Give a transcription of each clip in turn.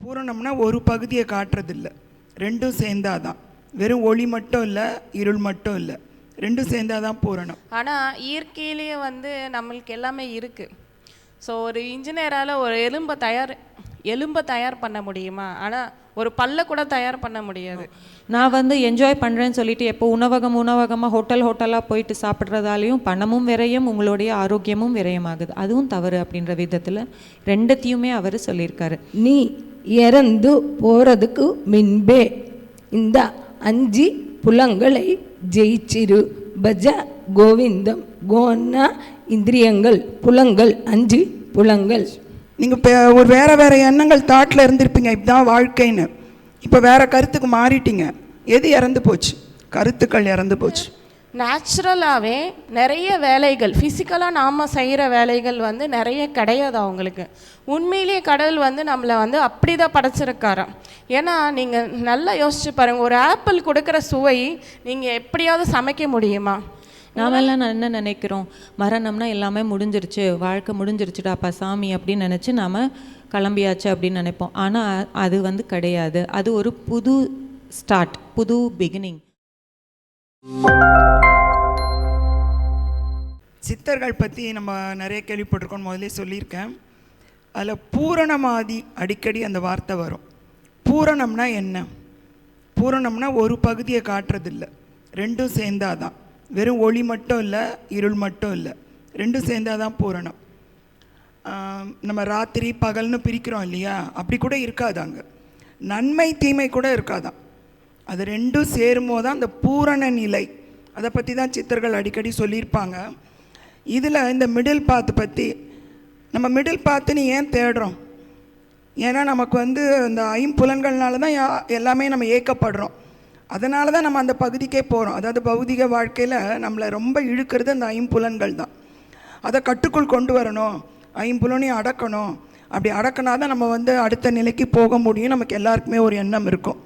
பூரணம்னா ஒரு பகுதியை காட்டுறதில்ல, ரெண்டும் சேர்ந்தாதான். வெறும் ஒளி மட்டும் இல்லை, இருள் மட்டும் இல்லை, ரெண்டும் சேர்ந்தாதான் பூரணம். ஆனால் இயற்கையிலேயே நம்மளுக்கு எல்லாமே இருக்குது. ஸோ ஒரு இன்ஜினியரால் ஒரு எலும்பை தயார் பண்ண முடியுமா? ஆனால் ஒரு பல்ல கூட தயார் பண்ண முடியாது. நான் என்ஜாய் பண்ணுறேன்னு சொல்லிட்டு எப்போ உணவகமாக ஹோட்டலாக போயிட்டு சாப்பிட்றதாலையும் பணமும் விரயம், உங்களுடைய ஆரோக்கியமும் விரயமாகுது. அதுவும் தவறு அப்படின்ற விதத்தில் ரெண்டத்தையுமே அவர் சொல்லியிருக்காரு. நீ இறந்து போகிறதுக்கு முன்பே இந்த 5 புலங்களை ஜெயிச்சிரு. பஜ கோவிந்தம். கோன்னா இந்திரியங்கள், புலங்கள் 5 புலங்கள். நீங்கள் இப்போ ஒரு வேறு எண்ணங்கள் தாட்டில் இருந்திருப்பீங்க, இப்படிதான் வாழ்க்கைன்னு. இப்போ வேறு கருத்துக்கு மாறிட்டீங்க. எது இறந்து போச்சு? கருத்துக்கள் இறந்து போச்சு. நேச்சுரலாகவே நிறைய வேலைகள், ஃபிசிக்கலாக நாம் செய்கிற வேலைகள் நிறைய கிடையாது அவங்களுக்கு. உண்மையிலேயே கடவுள் நம்மளை அப்படி தான் படைச்சிருக்காராம். ஏன்னா நீங்கள் நல்லா யோசிச்சு பாருங்கள், ஒரு ஆப்பிள் கொடுக்குற சுவை நீங்கள் எப்படியாவது சமைக்க முடியுமா? நாமெல்லாம் நான் என்ன நினைக்கிறோம், மரணம்னா எல்லாமே முடிஞ்சிருச்சு, வாழ்க்கை முடிஞ்சிருச்சுடாப்பா சாமி அப்படின்னு நினச்சி நாம் கிளம்பியாச்சு அப்படின்னு நினைப்போம். ஆனால் அது கிடையாது. அது ஒரு புது ஸ்டார்ட், புது பிகினிங். சித்தர்கள் பற்றி நம்ம நிறைய கேள்விப்பட்டிருக்கோம், முதலே சொல்லியிருக்கேன். அதில் பூரணமாதி அடிக்கடி அந்த வார்த்தை வரும். பூரணம்னா என்ன? பூரணம்னா ஒரு பகுதியை காட்டுறதில்ல, ரெண்டும் சேர்ந்தாதான். வெறும் ஒளி மட்டும் இல்லை, இருள் மட்டும் இல்லை, ரெண்டும் சேர்ந்தாதான் பூரணம். நம்ம ராத்திரி பகல்னு பிரிக்கிறோம் இல்லையா, அப்படி கூட இருக்காதாங்க. நன்மை தீமை கூட இருக்காதான். அது ரெண்டும் சேரும்போது தான் அந்த பூரண நிலை. அதை பற்றி தான் சித்தர்கள் அடிக்கடி சொல்லியிருப்பாங்க. இதில் இந்த மிடில் பாத்து பற்றி, நம்ம மிடில் பாத்துன்னு ஏன் தேடுறோம்? ஏன்னா நமக்கு இந்த 5 புலன்கள்னால தான் எல்லாமே நம்ம ஏக்கப்படுறோம். அதனால தான் நம்ம அந்த பகுதிக்கே போகிறோம். அதாவது பௌதிக வாழ்க்கையில் நம்மளை ரொம்ப இழுக்கிறது அந்த 5 புலன்கள் தான். அதை கட்டுக்குள் கொண்டு வரணும், 5 புலனையும் அடக்கணும். அப்படி அடக்கினா தான் நம்ம அடுத்த நிலைக்கு போக முடியும். நமக்கு எல்லாருக்குமே ஒரு எண்ணம் இருக்கும்,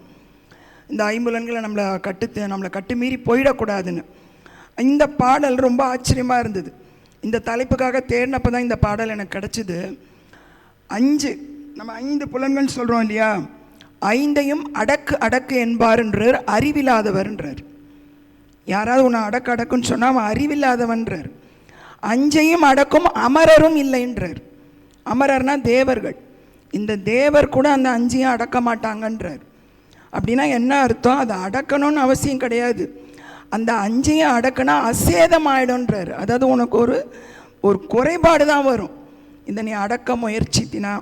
இந்த 5 புலன்களை நம்மளை கட்டுமீறி போயிடக்கூடாதுன்னு. இந்த பாடல் ரொம்ப ஆச்சரியமாக இருந்தது. இந்த தலைப்புக்காக தேடினப்போ தான் இந்த பாடல் எனக்கு கிடச்சிது. 5 நம்ம 5 புலன்கள் சொல்கிறோம் இல்லையா, 5ஐயும் அடக்கு என்பார்ன்றார், அறிவில்லாதவர்ன்றார். யாராவது உன்னை அடக்குன்னு சொன்னால் அவன் அறிவில்லாதவன்றார். 5ஐயும் அடக்கும் அமரரும் இல்லைன்றார். அமரர்னா தேவர்கள். இந்த தேவர் கூட அந்த 5ஐயும் அடக்க மாட்டாங்கன்றார். அப்படின்னா என்ன அர்த்தம்? அதை அடக்கணும்னு அவசியம் கிடையாது. அந்த 5ஐயும் அடக்குனா அசேதமாயிடும்ன்றார். அதாவது உனக்கு ஒரு குறைபாடு தான் வரும் இந்த நீ அடக்க முயற்சித்தினா.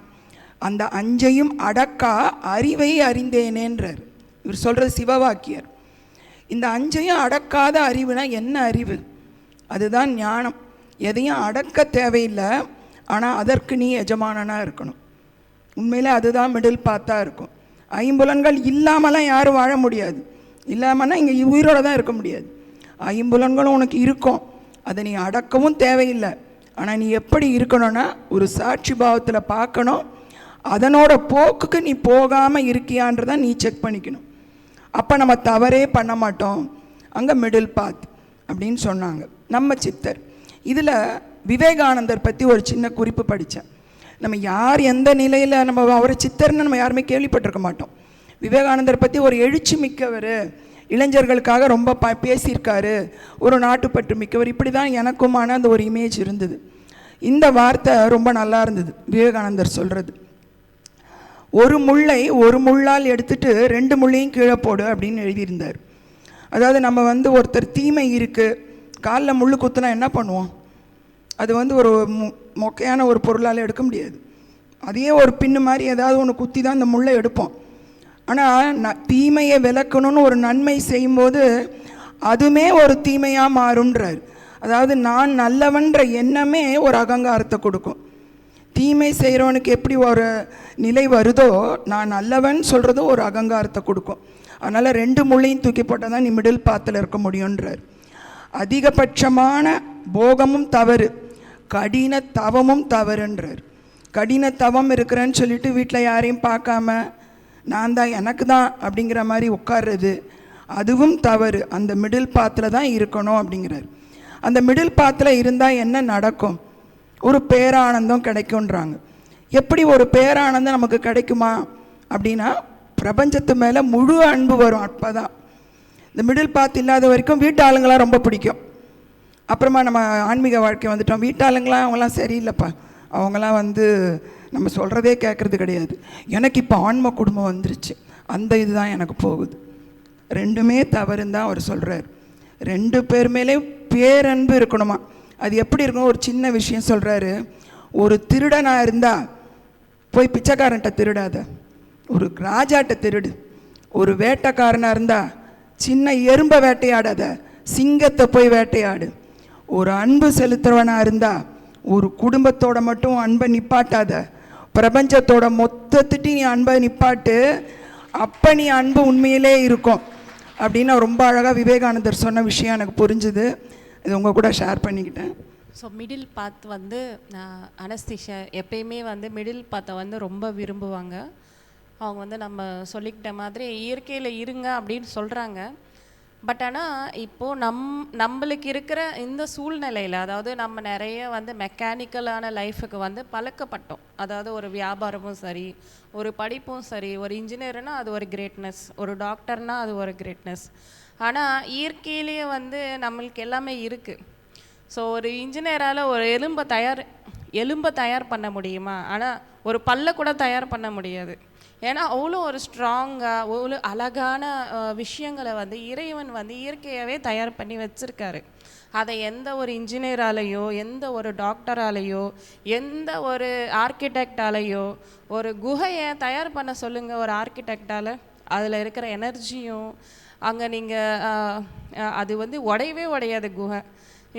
அந்த 5ஐயும் அடக்கா அறிவை அறிந்தேனேன்றார். இவர் சொல்கிறது சிவவாக்கியர். இந்த 5ஐயும் அடக்காத அறிவுனா என்ன அறிவு? அதுதான் ஞானம். எதையும் அடக்க தேவையில்லை, ஆனால் அதற்கு நீ எஜமானனாக இருக்கணும். உண்மையிலே அதுதான் மிடில் பாத்தாக இருக்கும். 5 புலன்கள் இல்லாமலாம் யாரும் வாழ முடியாது. இல்லாமல்னா இங்கே உயிரோடு தான் இருக்க முடியாது. 5 புலன்களும் உனக்கு இருக்கும், அதை நீ அடக்கவும் தேவையில்லை. ஆனால் நீ எப்படி இருக்கணும்னா ஒரு சாட்சி பாவத்தில் பார்க்கணும். அதனோட போக்குக்கு நீ போகாமல் இருக்கியான்றதான் நீ செக் பண்ணிக்கணும். அப்போ நம்ம தவறே பண்ண மாட்டோம். அங்கே மிடில் பாத் அப்படின்னு சொன்னாங்க நம்ம சித்தர். இதில் விவேகானந்தர் பற்றி ஒரு சின்ன குறிப்பு படித்தேன். நம்ம யார் எந்த நிலையில் நம்ம அவரை சித்தர்னு நம்ம யாருமே கேள்விப்பட்டிருக்க மாட்டோம். விவேகானந்தர் பற்றி ஒரு எழுச்சி மிக்கவர், இளைஞர்களுக்காக ரொம்ப பேசியிருக்காரு, ஒரு நாட்டுப்பற்று மிக்கவர், இப்படி தான் எனக்குமான அந்த ஒரு இமேஜ் இருந்தது. இந்த வார்த்தை ரொம்ப நல்லா இருந்தது. விவேகானந்தர் சொல்கிறது, ஒரு முள்ளை ஒரு முள்ளால் எடுத்துட்டு 2 முள்ளையும் கீழே போடு அப்படின்னு எழுதியிருந்தார். அதாவது நம்ம ஒருத்தர் தீமை இருக்குது, காலில் முள் குத்துனா என்ன பண்ணுவோம்? அது ஒரு மொக்கையான ஒரு பொருளால் எடுக்க முடியாது. அதையே ஒரு பின்னு மாதிரி ஏதாவது ஒன்று குத்தி தான் இந்த முள்ளை எடுப்போம். ஆனால் தீமையை விளக்கணும்னு ஒரு நன்மை செய்யும்போது அதுவுமே ஒரு தீமையாக மாறுன்றார். அதாவது நான் நல்லவன்ற எண்ணமே ஒரு அகங்காரத்தை கொடுக்கும். தீமை செய்கிறவனுக்கு எப்படி ஒரு நிலை வருதோ, நான் நல்லவன் சொல்கிறது ஒரு அகங்காரத்தை கொடுக்கும். அதனால் 2 முள்ளையும் தூக்கி போட்டால் தான் நீ மிடில் பாத்தில் இருக்க முடியுன்றார். அதிகபட்சமான போகமும் தவறு, கடின தவமும் தவறுன்றார். கடின தவம் இருக்கிறேன்னு சொல்லிட்டு வீட்டில் யாரையும் பார்க்காம நான் தான் எனக்கு தான் அப்படிங்கிற மாதிரி உட்கார்றது, அதுவும் தவறு. அந்த மிடில் பாத்தில் தான் இருக்கணும் அப்படிங்கிறார். அந்த மிடில் பாத்தில் இருந்தால் என்ன நடக்கும்? ஒரு பேரானந்தம் கிடைக்கும்ன்றாங்க. எப்படி ஒரு பேரானந்தம் நமக்கு கிடைக்குமா அப்படின்னா பிரபஞ்சத்து மேலே முழு அன்பு வரும். அப்போ தான் இந்த மிடில் பாத் இல்லாத வரைக்கும் வீட்டு ஆளுங்களாம் ரொம்ப பிடிக்கும். அப்புறமா நம்ம ஆன்மீக வாழ்க்கை வந்துட்டோம். வீட்டாளுங்களாம் அவங்களாம் சரியில்லைப்பா, அவங்களாம் நம்ம சொல்கிறதே கேட்குறது கிடையாது. எனக்கு இப்போ ஆன்ம குடும்பம் வந்துருச்சு, அந்த இதுதான் எனக்கு போகுது. ரெண்டுமே தவறுன்னு தான் அவர் சொல்கிறார். 2 பேர் மேலேயும் பேரன்பு இருக்கணுமா. அது எப்படி இருக்கணும்? ஒரு சின்ன விஷயம் சொல்கிறாரு. ஒரு திருடனாக இருந்தால் போய் பிச்சைக்காரன்ட்ட திருடாத, ஒரு ராஜாட்ட திருடு. ஒரு வேட்டைக்காரனாக இருந்தால் சின்ன எறும்பை வேட்டையாடாத, சிங்கத்தை போய் வேட்டையாடு. ஒரு அன்பு செலுத்துறவனாக இருந்தால் ஒரு குடும்பத்தோட மட்டும் அன்பை நிப்பாட்டாத, பிரபஞ்சத்தோட மொத்தத்திட்டு நீ அன்பை நிப்பாட்டு. அப்போ நீ அன்பு உண்மையிலே இருக்கும் அப்படின்னு ரொம்ப அழகாக விவேகானந்தர் சொன்ன விஷயம் எனக்கு புரிஞ்சுது. இது உங்கள் கூட ஷேர் பண்ணிக்கிட்டேன். ஸோ மிடில் பாத் அனஸ்தீஷியா எப்பயுமே மிடில் பாத்தை ரொம்ப விரும்புவாங்க. அவங்க நம்ம சொல்லிக்கிட்ட மாதிரி இயற்கையில் இருங்க அப்படின்னு சொல்கிறாங்க. பட் ஆனால் இப்போது நம்மளுக்கு இருக்கிற இந்த சூழ்நிலையில், அதாவது நம்ம நிறைய மெக்கானிக்கலான லைஃபுக்கு பழக்கப்பட்டோம். அதாவது ஒரு வியாபாரமும் சரி, ஒரு படிப்பும் சரி, ஒரு இன்ஜினியர்னால் அது ஒரு கிரேட்னஸ், ஒரு டாக்டர்னால் அது ஒரு கிரேட்னஸ். ஆனால் இயற்கையிலேயே நம்மளுக்கு எல்லாமே இருக்குது. ஸோ ஒரு இன்ஜினியரால் ஒரு எலும்பை தயார் பண்ண முடியுமா? ஆனால் ஒரு பல்லை கூட தயார் பண்ண முடியாது. ஏன்னா அவ்வளோ ஒரு ஸ்ட்ராங்காக, அவ்வளோ அழகான விஷயங்களை இறைவன் இயற்கையாகவே தயார் பண்ணி வச்சுருக்காரு. அதை எந்த ஒரு இன்ஜினியராலேயோ, எந்த ஒரு டாக்டராலேயோ, எந்த ஒரு ஆர்கிடெக்டாலேயோ, ஒரு குகையை தயார் பண்ண சொல்லுங்கள் ஒரு ஆர்கிடெக்டால். அதில் இருக்கிற எனர்ஜியும் அங்கே நீங்கள் அது உடையவே உடையாது குகை.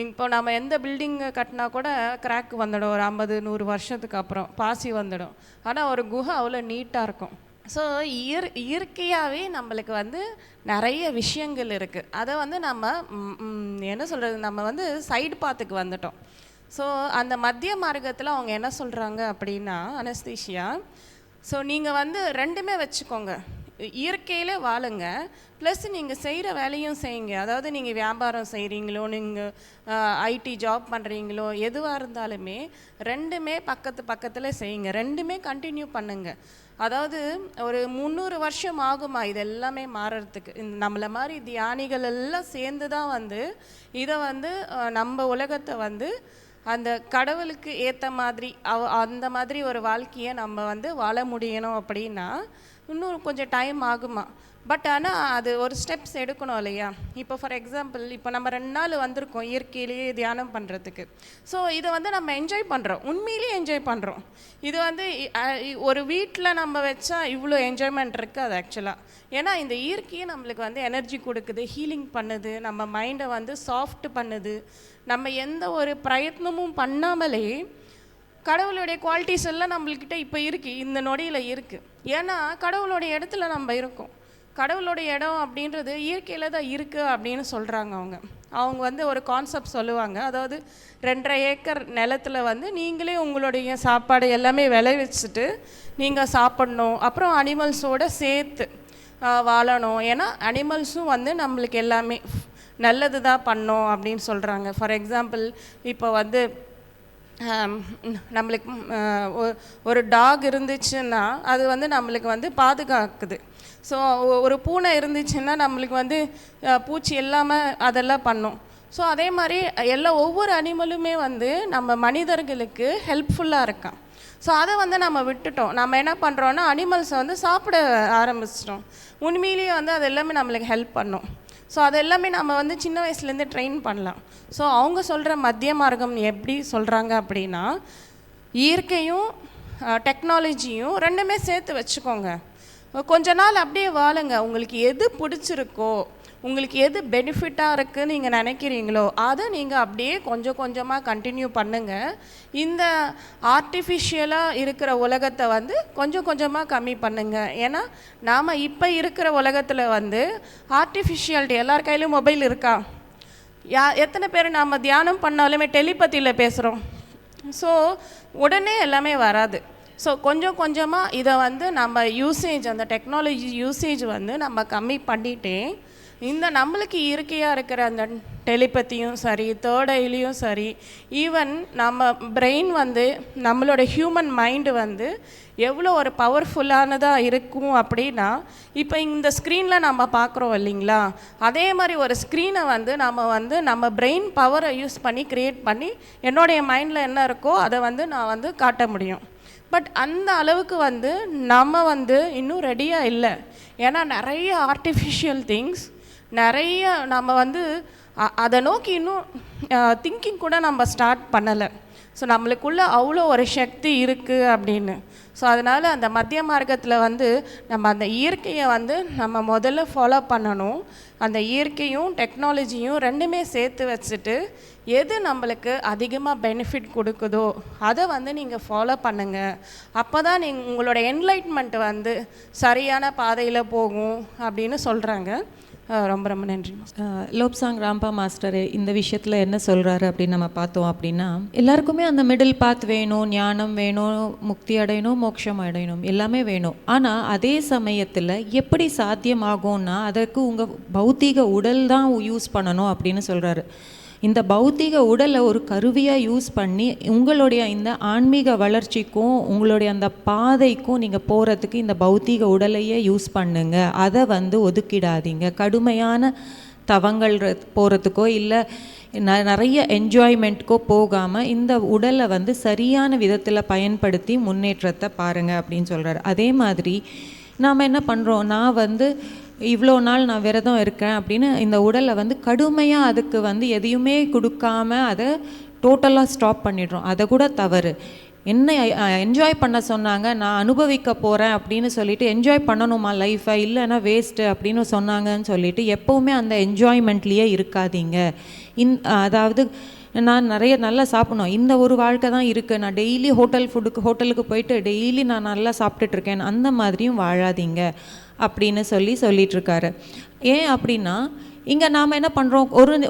இப்போ நம்ம எந்த பில்டிங்கை கட்டினா கூட கிராக் வந்துடும், ஒரு 50-100 வருஷத்துக்கு அப்புறம் பாசி வந்துடும். ஆனால் ஒரு குகை அவ்வளோ நீட்டாக இருக்கும். ஸோ இயற்கையாகவே நம்மளுக்கு நிறைய விஷயங்கள் இருக்குது. அதை நம்ம என்ன சொல்கிறது, நம்ம சைடு பாத்துக்கு வந்துட்டோம். ஸோ அந்த மத்திய மார்க்கத்தில் அவங்க என்ன சொல்கிறாங்க அப்படின்னா, அனஸ்தீஷியா, ஸோ நீங்கள் ரெண்டுமே வச்சுக்கோங்க. இயற்கையில் வாழுங்க, ப்ளஸ் நீங்கள் செய்கிற வேலையும் செய்யுங்க. அதாவது நீங்கள் வியாபாரம் செய்கிறீங்களோ, நீங்கள் ஐடி ஜாப் பண்ணுறீங்களோ, எதுவாக இருந்தாலுமே ரெண்டுமே பக்கத்தில் செய்யுங்க. ரெண்டுமே கண்டினியூ பண்ணுங்கள். அதாவது ஒரு 300 வருஷம் ஆகுமா இது எல்லாமே மாறுறதுக்கு? நம்மளை மாதிரி தியானிகள் எல்லாம் சேர்ந்து தான் இதை நம்ம உலகத்தை அந்த கடவுளுக்கு ஏற்ற மாதிரி அந்த மாதிரி ஒரு வாழ்க்கையை நம்ம வாழ முடியணும் அப்படின்னா இன்னும் கொஞ்சம் டைம் ஆகுமா. பட் ஆனால் அது ஒரு ஸ்டெப்ஸ் எடுக்கணும் இல்லையா? இப்போ ஃபார் எக்ஸாம்பிள், இப்போ நம்ம 2 நாள் வந்திருக்கோம் இயற்கையிலேயே தியானம் பண்ணுறதுக்கு. ஸோ இதை நம்ம என்ஜாய் பண்ணுறோம், உண்மையிலேயே என்ஜாய் பண்ணுறோம். இது ஒரு வீட்டில் நம்ம வச்சா இவ்வளோ என்ஜாய்மெண்ட் இருக்குது அது ஆக்சுவலாக. ஏன்னா இந்த இயற்கையை நம்மளுக்கு எனர்ஜி கொடுக்குது, ஹீலிங் பண்ணுது, நம்ம மைண்டை சாஃப்ட் பண்ணுது. நம்ம எந்த ஒரு பிரயத்னமும் பண்ணாமலே கடவுளுடைய குவாலிட்டிஸ் எல்லாம் நம்மள்கிட்ட இப்போ இருக்குது, இந்த நொடியில் இருக்குது. ஏன்னா கடவுளுடைய இடத்துல நம்ம இருக்கோம். கடவுளுடைய இடம் அப்படின்றது இயற்கையில் தான் இருக்குது அப்படின்னு சொல்கிறாங்க அவங்க ஒரு கான்செப்ட் சொல்லுவாங்க. அதாவது 2.5 ஏக்கர் நிலத்தில் நீங்களே உங்களுடைய சாப்பாடு எல்லாமே விளைவிச்சுட்டு நீங்கள் சாப்பிட்ணும். அப்புறம் அனிமல்ஸோடு சேர்த்து வாழணும். ஏன்னா அனிமல்ஸும் நம்மளுக்கு எல்லாமே நல்லது தான் பண்ணோம் அப்படின்னு சொல்கிறாங்க. ஃபார் எக்ஸாம்பிள், இப்போ நம்மளுக்கு ஒரு டாக் இருந்துச்சுன்னா அது நம்மளுக்கு பாதுகாக்குது. ஸோ ஒரு பூனை இருந்துச்சுன்னா நம்மளுக்கு பூச்சி இல்லாமல் அதெல்லாம் பண்ணும். ஸோ அதே மாதிரி ஒவ்வொரு அனிமலுமே நம்ம மனிதர்களுக்கு ஹெல்ப்ஃபுல்லாக இருக்கான். ஸோ அதை நம்ம விட்டுட்டோம். நம்ம என்ன பண்ணுறோன்னா அனிமல்ஸை சாப்பிட ஆரம்பிச்சிட்டோம். உண்மையிலேயே அது எல்லாமே நம்மளுக்கு ஹெல்ப் பண்ணும். ஸோ அது எல்லாமே நம்ம சின்ன வயசுலேருந்து ட்ரெயின் பண்ணலாம். ஸோ அவங்க சொல்கிற மத்திய மார்க்கம் எப்படி சொல்கிறாங்க அப்படின்னா, இயற்கையும் டெக்னாலஜியும் ரெண்டுமே சேர்த்து வச்சுக்கோங்க. கொஞ்ச நாள் அப்படியே வாழுங்க. உங்களுக்கு எது பிடிச்சிருக்கோ, உங்களுக்கு எது பெனிஃபிட்டாக இருக்குதுன்னு நீங்கள் நினைக்கிறீங்களோ அதை நீங்கள் அப்படியே கொஞ்சம் கொஞ்சமாக கண்டினியூ பண்ணுங்கள். இந்த ஆர்டிஃபிஷியலாக இருக்கிற உலகத்தை கொஞ்சம் கொஞ்சமாக கம்மி பண்ணுங்கள். ஏன்னா நாம் இப்போ இருக்கிற உலகத்தில் ஆர்டிஃபிஷியாலிட்டி, எல்லார் கையிலும் மொபைல் இருக்கா? எத்தனை பேர் நாம் தியானம் பண்ணாலுமே டெலிபதியில் பேசுகிறோம். ஸோ உடனே எல்லாமே வராது. ஸோ கொஞ்சம் கொஞ்சமாக இதை நம்ம யூசேஜ், அந்த டெக்னாலஜி யூசேஜ் நம்ம கம்மி பண்ணிட்டே இந்த நம்மளுக்கு இயற்கையாக இருக்கிற அந்த டெலிபதியும் சரி, தேர்ட் ஐலையும் சரி, ஈவன் நம்ம பிரெயின் வந்து நம்மளோட ஹியூமன் மைண்டு வந்து எவ்வளோ ஒரு பவர்ஃபுல்லானதாக இருக்கும் அப்படின்னா, இப்போ இந்த ஸ்க்ரீனில் நம்ம பார்க்குறோம் இல்லைங்களா, அதே மாதிரி ஒரு ஸ்க்ரீனை வந்து நம்ம பிரெயின் பவரை யூஸ் பண்ணி க்ரியேட் பண்ணி என்னுடைய மைண்டில் என்ன இருக்கோ அதை வந்து நான் வந்து காட்ட முடியும். பட் அந்த அளவுக்கு வந்து நம்ம வந்து இன்னும் ரெடியாக இல்லை. ஏன்னா நிறைய ஆர்டிஃபிஷியல் திங்ஸ், நிறைய நம்ம வந்து அதை நோக்கி இன்னும் திங்கிங் கூட நம்ம ஸ்டார்ட் பண்ணலை. ஸோ நம்மளுக்குள்ளே அவ்வளோ ஒரு சக்தி இருக்குது அப்படின்னு. ஸோ அதனால் அந்த மத்திய மார்க்கத்தில் வந்து நம்ம அந்த இயற்கையை வந்து நம்ம முதல்ல ஃபாலோ பண்ணணும். அந்த இயற்கையும் டெக்னாலஜியும் ரெண்டுமே சேர்த்து வச்சுட்டு எது நம்மளுக்கு அதிகமாக பெனிஃபிட் கொடுக்குதோ அதை வந்து நீங்கள் ஃபாலோ பண்ணுங்கள். அப்போ தான் உங்களோட என்லைட்மெண்ட் வந்து சரியான பாதையில் போகும் அப்படின்னு சொல்கிறாங்க. ரொம்ப ரொம்ப நன்றி. லோப்சாங் ராம்பா மாஸ்டர் இந்த விஷயத்தில் என்ன சொல்கிறாரு அப்படின்னு நம்ம பார்த்தோம் அப்படின்னா, எல்லாருக்குமே அந்த மிடில் பாத் வேணும், ஞானம் வேணும், முக்தி அடையணும், மோட்சம் அடையணும், எல்லாமே வேணும். ஆனால் அதே சமயத்தில் எப்படி சாத்தியமாகும்னா அதற்கு உங்கள் பௌத்திக உடல் தான் யூஸ் பண்ணணும் அப்படின்னு சொல்கிறாரு. இந்த பௌத்திக உடலை ஒரு கருவியாக யூஸ் பண்ணி உங்களுடைய இந்த ஆன்மீக வளர்ச்சிக்கும் உங்களுடைய அந்த பாதைக்கும் நீங்கள் போகிறதுக்கு இந்த பௌத்திக உடலையே யூஸ் பண்ணுங்க. அதை வந்து ஒதுக்கிடாதீங்க. கடுமையான தவங்கள் போகிறதுக்கோ இல்லை நிறைய என்ஜாய்மெண்ட்க்கோ போகாமல் இந்த உடலை வந்து சரியான விதத்தில் பயன்படுத்தி முன்னேற்றத்தை பாருங்கள் அப்படின்னு சொல்கிறாரு. அதே மாதிரி நாம் என்ன பண்ணுறோம், நான் வந்து இவ்வளோ நாள் நான் விரதம் இருக்கேன் அப்படின்னு இந்த உடலை வந்து கடுமையாக அதுக்கு வந்து எதையுமே கொடுக்காம அதை டோட்டலாக ஸ்டாப் பண்ணிடுறோம். அதை கூட தவறு. என்ன என்ஜாய் பண்ண சொன்னாங்க, நான் அனுபவிக்க போகிறேன் அப்படின்னு சொல்லிட்டு என்ஜாய் பண்ணணுமா லைஃப்பை, இல்லைன்னா வேஸ்ட்டு அப்படின்னு சொன்னாங்கன்னு சொல்லிட்டு எப்போவுமே அந்த என்ஜாய்மெண்ட்லேயே இருக்காதீங்க. அதாவது நான் நிறைய நல்லா சாப்பிடணும், இந்த ஒரு வாழ்க்கை தான் இருக்குது, நான் டெய்லி ஹோட்டலுக்கு போயிட்டு டெய்லி நான் நல்லா சாப்பிட்டுட்ருக்கேன், அந்த மாதிரியும் வாழாதீங்க அப்படின்னு சொல்லிகிட்ருக்காரு. ஏன் அப்படின்னா இங்கே நாம் என்ன பண்ணுறோம்,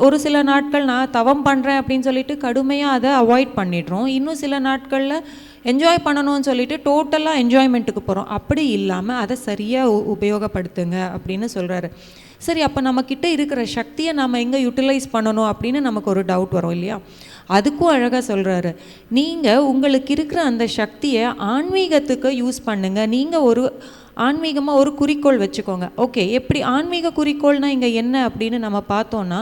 ஒரு சில நாட்கள் நான் தவம் பண்ணுறேன் அப்படின்னு சொல்லிட்டு கடுமையாக அதை அவாய்ட் பண்ணிடுறோம். இன்னும் சில நாட்களில் என்ஜாய் பண்ணணும்னு சொல்லிட்டு டோட்டலாக என்ஜாய்மெண்ட்டுக்கு போகிறோம். அப்படி இல்லாமல் அதை சரியாக உபயோகப்படுத்துங்க அப்படின்னு சொல்கிறாரு. சரி, அப்போ நம்மக்கிட்ட இருக்கிற சக்தியை நம்ம எங்கே யூட்டிலைஸ் பண்ணணும் அப்படின்னு நமக்கு ஒரு டவுட் வரும் இல்லையா? அதுக்கும் அழகாக சொல்கிறாரு, நீங்கள் உங்களுக்கு இருக்கிற அந்த சக்தியை ஆன்மீகத்துக்கு யூஸ் பண்ணுங்கள். நீங்கள் ஒரு ஆன்மீகமாக ஒரு குறிக்கோள் வச்சுக்கோங்க. ஓகே, எப்படி ஆன்மீக குறிக்கோள்னால் இங்கே என்ன அப்படின்னு நம்ம பார்த்தோன்னா,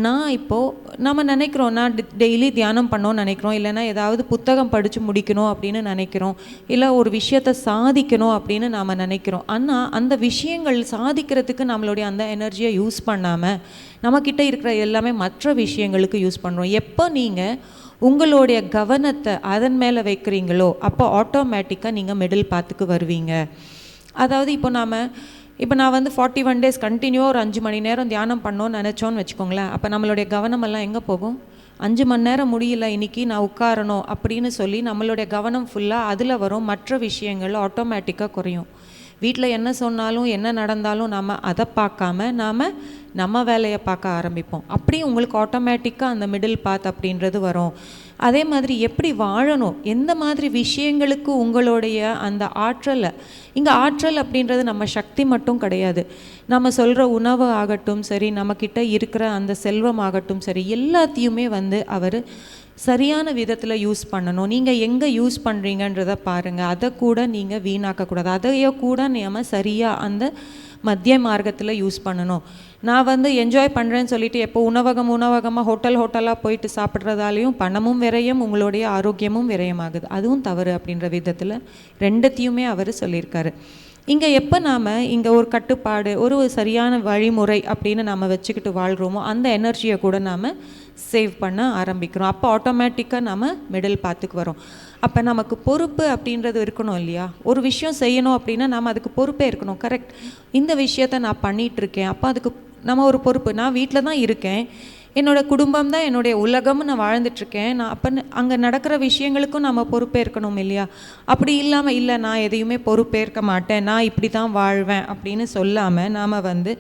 நான் இப்போது நம்ம நினைக்கிறோம் நான் டெய்லி தியானம் பண்ணோன்னு நினைக்கிறோம், இல்லைனா ஏதாவது புத்தகம் படித்து முடிக்கணும் அப்படின்னு நினைக்கிறோம், இல்லை ஒரு விஷயத்தை சாதிக்கணும் அப்படின்னு நாம் நினைக்கிறோம். ஆனால் அந்த விஷயங்கள் சாதிக்கிறதுக்கு நம்மளுடைய அந்த எனர்ஜியை யூஸ் பண்ணாமல் நம்மக்கிட்ட இருக்கிற எல்லாமே மற்ற விஷயங்களுக்கு யூஸ் பண்ணுறோம். எப்போ நீங்கள் உங்களுடைய கவனத்தை அதன் மேலே வைக்கிறீங்களோ அப்போ ஆட்டோமேட்டிக்காக நீங்கள் மிடில் பாத்துக்கு வருவீங்க. அதாவது இப்போ நான் வந்து 41 days கண்டினியூவாக ஒரு 5 மணி நேரம் தியானம் பண்ணோன்னு நினச்சோன்னு வச்சுக்கோங்களேன். அப்போ நம்மளுடைய கவனமெல்லாம் எங்கே போகும்? 5 மணி நேரம் முடியல இன்றைக்கி, நான் உட்காரணும் அப்படின்னு சொல்லி நம்மளுடைய கவனம் ஃபுல்லாக அதில் வரும். மற்ற விஷயங்கள் ஆட்டோமேட்டிக்காக குறையும். வீட்டில் என்ன சொன்னாலும் என்ன நடந்தாலும் நாம் அதை பார்க்காம நம்ம வேலையை பார்க்க ஆரம்பிப்போம். அப்படி உங்களுக்கு ஆட்டோமேட்டிக்காக அந்த மிடில் பாத் அப்படின்றது வரும். அதே மாதிரி எப்படி வாழணும், எந்த மாதிரி விஷயங்களுக்கு உங்களுடைய அந்த ஆற்றலை, இங்கே ஆற்றல் அப்படின்றது நம்ம சக்தி மட்டும் கிடையாது, நம்ம சொல்கிற உணவு ஆகட்டும் சரி, நம்மக்கிட்ட இருக்கிற அந்த செல்வம் ஆகட்டும் சரி, எல்லாத்தையுமே வந்து அவர் சரியான விதத்தில் யூஸ் பண்ணணும். நீங்கள் எங்கே யூஸ் பண்ணுறீங்கன்றதை பாருங்கள். அதை கூட நீங்கள் வீணாக்கக்கூடாது. அதையோ கூட நம்ம சரியாக அந்த மத்திய மார்க்கத்தில் யூஸ் பண்ணணும். நான் வந்து என்ஜாய் பண்ணுறேன்னு சொல்லிட்டு எப்போ உணவகமாக ஹோட்டலாக போயிட்டு சாப்பிட்றதாலையும் பணமும் விரயம், உங்களுடைய ஆரோக்கியமும் விரயமாகுது. அதுவும் தவறு அப்படின்ற விதத்தில் ரெண்டுத்தையுமே அவர் சொல்லியிருக்காரு. இங்கே எப்போ நாம் இங்கே ஒரு கட்டுப்பாடு, ஒரு சரியான வழிமுறை அப்படின்னு நாம் வச்சுக்கிட்டு வாழ்கிறோமோ அந்த எனர்ஜியை கூட நாம் சேவ் பண்ண ஆரம்பிக்கிறோம். அப்போ ஆட்டோமேட்டிக்காக நம்ம மிடில் பாத்துக்கு வரோம். அப்போ நமக்கு பொறுப்பு அப்படின்றது இருக்கணும் இல்லையா? ஒரு விஷயம் செய்யணும் அப்படின்னா நம்ம அதுக்கு பொறுப்பே இருக்கணும். கரெக்ட், இந்த விஷயத்த நான் பண்ணிகிட்ருக்கேன், அப்போ அதுக்கு நம்ம ஒரு பொறுப்பு. நான் வீட்டில் தான் இருக்கேன், என்னோடய குடும்பம் தான் என்னுடைய உலகம்னு நான் வாழ்ந்துட்டுருக்கேன். நான் அப்போ அங்கே நடக்கிற விஷயங்களுக்கும் நம்ம பொறுப்பேற்கணும் இல்லையா? அப்படி இல்லாமல் இல்லை நான் எதையுமே பொறுப்பேற்க மாட்டேன், நான் இப்படி தான் வாழ்வேன் அப்படின்னு சொல்லாமல் நாம் வந்து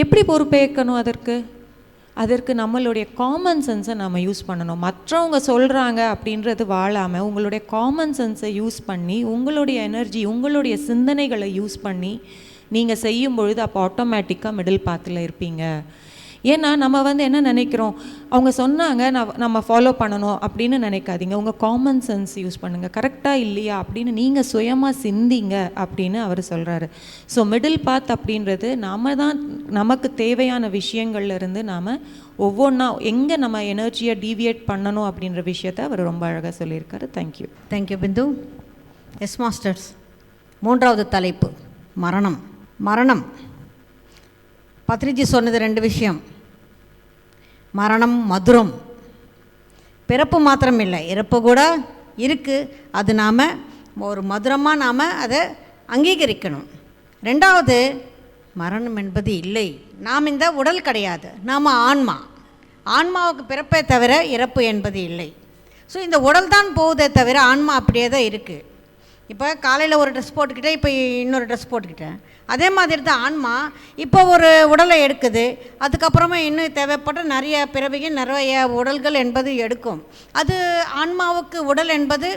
எப்படி பொறுப்பேற்கணும்? அதற்கு நம்மளுடைய காமன் சென்ஸை நம்ம யூஸ் பண்ணணும். மற்றவங்க சொல்கிறாங்க அப்படின்றது வாழாமல் உங்களுடைய காமன் சென்ஸை யூஸ் பண்ணி, உங்களுடைய எனர்ஜி, உங்களுடைய சிந்தனைகளை யூஸ் பண்ணி நீங்கள் செய்யும் பொழுது அப்போ ஆட்டோமேட்டிக்காக மிடில் பாத்தில் இருப்பீங்க. ஏன்னா நம்ம வந்து என்ன நினைக்கிறோம், அவங்க சொன்னாங்க நம்ம ஃபாலோ பண்ணணும் அப்படின்னு நினைக்காதீங்க. உங்கள் காமன் சென்ஸ் யூஸ் பண்ணுங்கள். கரெக்டாக இல்லையா அப்படின்னு நீங்கள் சுயமாக சிந்திங்க அப்படின்னு அவர் சொல்கிறாரு. ஸோ மிடில் பாத் அப்படின்றது நாம தான் நமக்கு தேவையான விஷயங்கள்லேருந்து நாம் ஒவ்வொன்றா எங்கே நம்ம எனர்ஜியை டீவியேட் பண்ணணும் அப்படின்ற விஷயத்தை அவர் ரொம்ப அழகாக சொல்லியிருக்காரு. தேங்க்யூ. தேங்க்யூ பிந்து. எஸ் மாஸ்டர்ஸ், 3வது தலைப்பு மரணம். மரணம் பத்ரிஜி சொன்னது 2 விஷயம். மரணம் மதுரம், பிறப்பு மாத்திரம் இல்லை, இறப்பு கூட இருக்குது. அது நாம் ஒரு மதுரமாக நாம் அதை அங்கீகரிக்கணும். 2வது, மரணம் என்பது இல்லை. நாம் இந்த உடல் கிடையாது, நாம் ஆன்மா. ஆன்மாவுக்கு பிறப்பே தவிர இறப்பு என்பது இல்லை. ஸோ இந்த உடல் தான் போகுதே தவிர ஆன்மா அப்படியே தான் இருக்குது. இப்போ காலையில் ஒரு ட்ரெஸ் போட்டுக்கிட்டேன், இப்போ இன்னொரு ட்ரெஸ் போட்டுக்கிட்டேன். அதே மாதிரி தான் ஆன்மா இப்போ ஒரு உடலை எடுக்குது, அதுக்கப்புறமா இன்னும் தேவைப்பட்ட நிறைய பிறவிகள் நிறைய உடல்கள் என்பது எடுக்கும். அது ஆன்மாவுக்கு உடல் என்பது